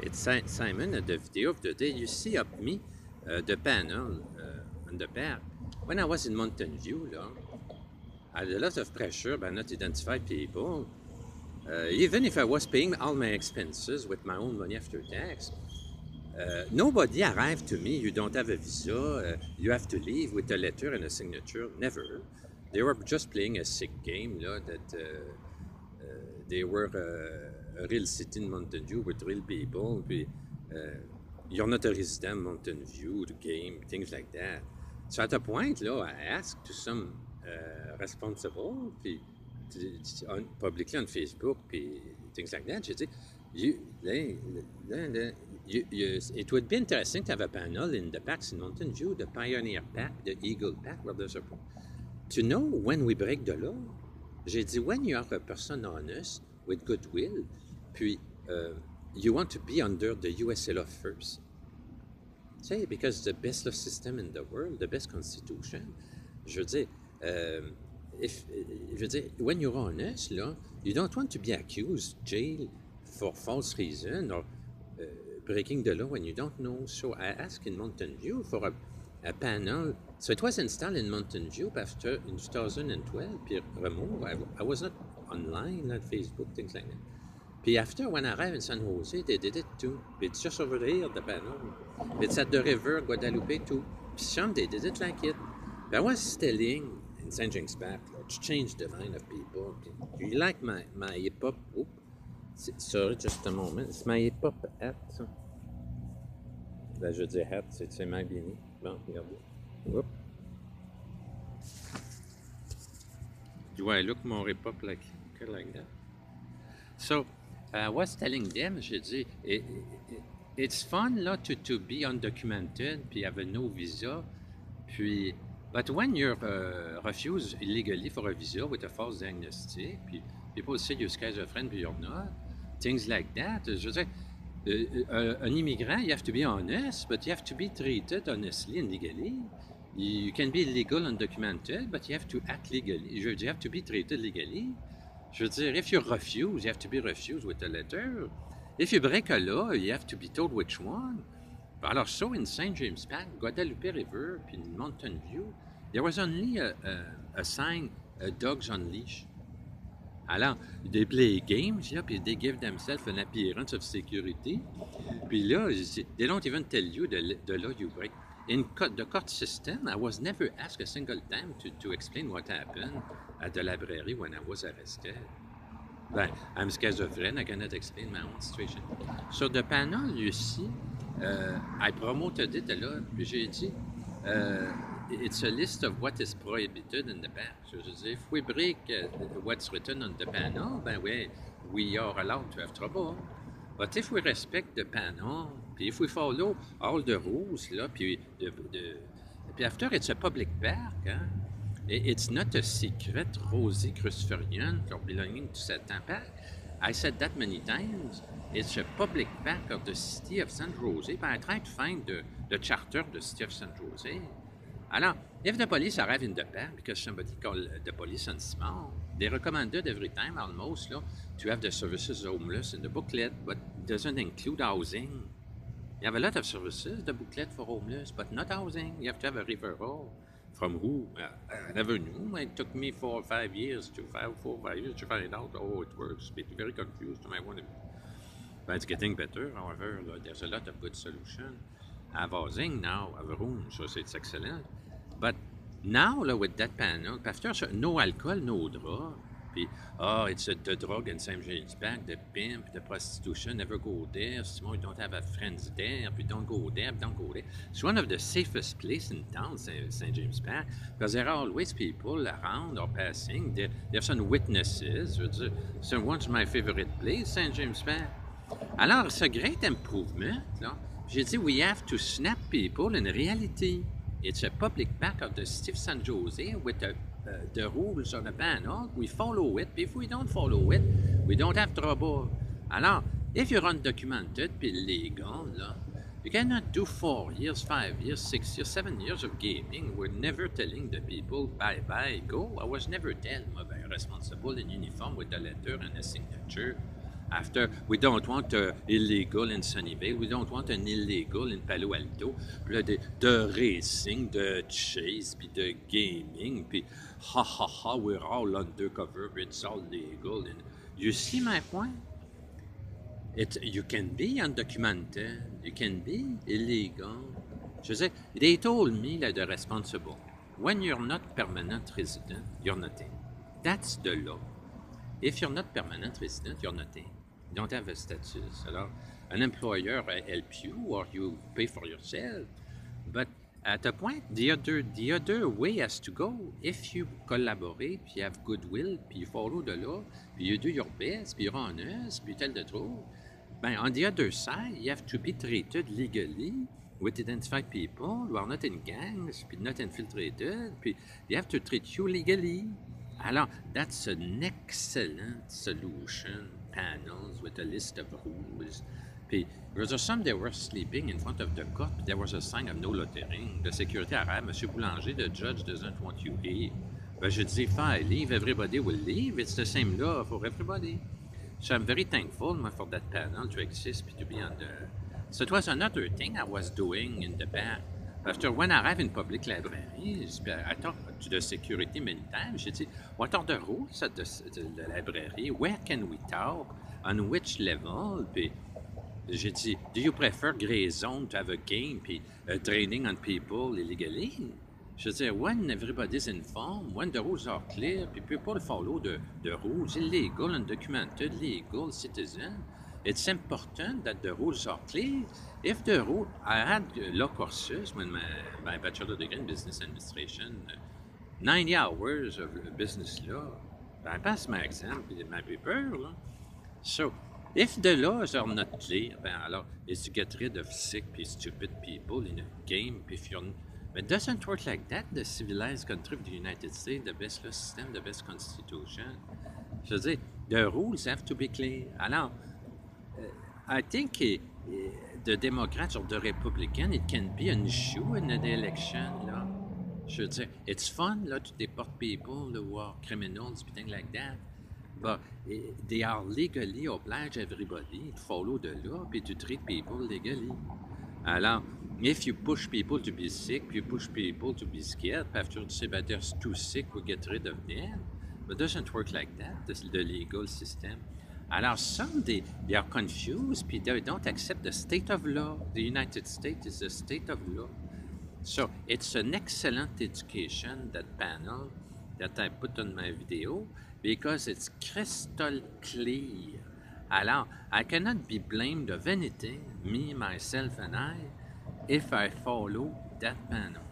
It's Simon, the video of the day. You see up me, the panel on the back. When I was in Mountain View, I had a lot of pressure by not identify people. Even if I was paying all my expenses with my own money after tax, nobody arrived to me, you don't have a visa, you have to leave with a letter and a signature. Never. They were just playing a sick game that they were a real city in Mountain View with real people. Puis, you're not a resident Mountain View, the game, things like that. So at a point, I asked to some responsible, puis publicly on Facebook, puis things like that. J'ai dit, it would be interesting to have a panel in the packs in Mountain View, the Pioneer Pack, the Eagle Pack, where there's a... To know when we break the law. J'ai dit, when you are a person honest, with goodwill, puis you want to be under the US law first. Say, because the best law system in the world, the best constitution, je veux dire, when you're honest, you don't want to be accused, jail, for false reason, or breaking the law when you don't know. So I asked in Mountain View for a panel. So it was installed in Mountain View after in 2012, puis removed. I was not online, on Facebook, things like that. Puis after, when I arrived in San Jose, they did it too. It's just over here, the panel. It's at the river, Guadalupe too. Puis some, they did it like it. But I was telling in St. James Park, to change the mind of people. Do you like my hip-hop? Sorry, just a moment. It's my hip-hop hat, ça. Ben, je dis hat, c'est mal bien mis. Bon, regardez. Whoop. Do I look more hip-hop like that? So, I was telling them, j'ai dit, it's fun to be undocumented, puis have no visa, puis, but when you're refused illegally for a visa with a false diagnostic, puis people say you're schizophrenic, puis you're not, things like that, je veux dire, an immigrant, you have to be honest, but you have to be treated honestly and legally. You can be illegal, undocumented, but you have to act legally. You have to be treated legally. Je veux dire, if you refuse, you have to be refused with a letter. If you break a law, you have to be told which one. Alors, so in St. James Park, Guadalupe River, puis in Mountain View, there was only a sign, dogs on leash. Alors, they play games, puis they give themselves an appearance of security. Puis là, they don't even tell you the law you break. In the court system, I was never asked a single time to explain what happened at the library when I was arrested. But I'm schizophrenic, I cannot explain my own situation. So the panel, you see, I promoted it a lot, puis j'ai dit, it's a list of what is prohibited in the back. So je dis, if we break what's written on the panel, ben we are allowed to have trouble. But if we respect the panel, puis if we follow all the rules, puis after, it's a public park, hein? It's not a secret rosy Christoforian or belonging to Satan Park. I said that many times. It's a public park of the city of San Jose, but I tried to find the charter of the city of San Jose. Alors, if the police arrive in the park because somebody called the police on small, they recommended every time almost to have the services homeless in the booklet, but it doesn't include housing. You have a lot of services, the booklet for homeless, but not housing. You have to have a referral. From who? I never knew. It took me 4 or 5 years to find out how it works. But very confused to my one of it. But it's getting better, however. There's a lot of good solutions. I have housing now, I have a room, so it's excellent. But now, with that panel, after, no alcohol, no drug. Puis, it's the drug in St. James Park, the pimp, the prostitution, never go there. Simon, you don't have friends there, puis don't go there. It's one of the safest places in town, St. James Park, because there are always people around or passing. There are some witnesses. Je veux dire, c'est one of my favorite places, St. James Park. Alors, it's a great improvement. J'ai dit, we have to snap people in reality. It's a public park of the city of San Jose with the rules on the panel. We follow it. If we don't follow it, we don't have trouble. Alors, if you're undocumented puis illegal, you cannot do 4 years, 5 years, 6 years, 7 years of gaming. We're never telling the people, bye-bye, go. I was never responsible in uniform with a letter and a signature. After, we don't want illegal in Sunnyvale, we don't want an illegal in Palo Alto. Puis là, de racing, de chase, puis de gaming, puis ha ha ha, we're all undercover, it's all legal. And you see my point? You can be undocumented, you can be illegal. Je veux dire, they told me that they're responsible. When you're not permanent resident, you're nothing. That's the law. If you're not permanent resident, you're nothing. You don't have a status. Alors, an employer help you or you pay for yourself. But at a point, the other way has to go. If you collaborate, puis you have goodwill, puis you follow the law, puis you do your best, puis you're honest, puis you tell the truth, ben, on the other side, you have to be treated legally with identified people who are not in gangs, puis not infiltrated, puis they have to treat you legally. Alors, that's an excellent solution, panels with a list of rules. Puis, there was some, they were sleeping in front of the court, puis there was a sign of no loitering. De sécurité arabe, M. Boulanger, the judge doesn't want you here. Ben, je dis, fine, leave, everybody will leave. It's the same law for everybody. So I'm very thankful for that panel to exist, puis to be on the... So it was another thing I was doing in the back. After when I arrived in public library, I talked to the security many times. J'ai dit, what are the rules at the library? Where can we talk? On which level? Puis j'ai dit, do you prefer gray zone to have a game puis training on people illegally? Je veux dire, when everybody's informed, when the rules are clear, puis people follow the rules, illegal, undocumented, legal, citizen, it's important that the rules are clear. If the rule, I had law courses when my bachelor degree in business administration, 90 hours of business law. I passed my exam, my paper. Là. So, if the laws are not clear, ben alors, it's to get rid of sick and stupid people in a game. If you're, but it doesn't work like that. The civilized country of the United States, the best law system, the best constitution. Je veux dire, the rules have to be clear. Alors, I think the Democrats or the Republicans, it can be an issue in the election. Là. Je veux dire, it's fun là, to deport people who are criminals, things like that. But they are legally obliged everybody to follow the law and to treat people legally. Alors, if you push people to be sick, you push people to be scared, after you say, but they're too sick, we get rid of them. But it doesn't work like that, the legal system. Alors, some, they are confused, puis they don't accept the state of law. The United States is a state of law. So, it's an excellent education, that panel, that I put on my video, because it's crystal clear. Alors, I cannot be blamed of anything, me, myself, and I, if I follow that panel.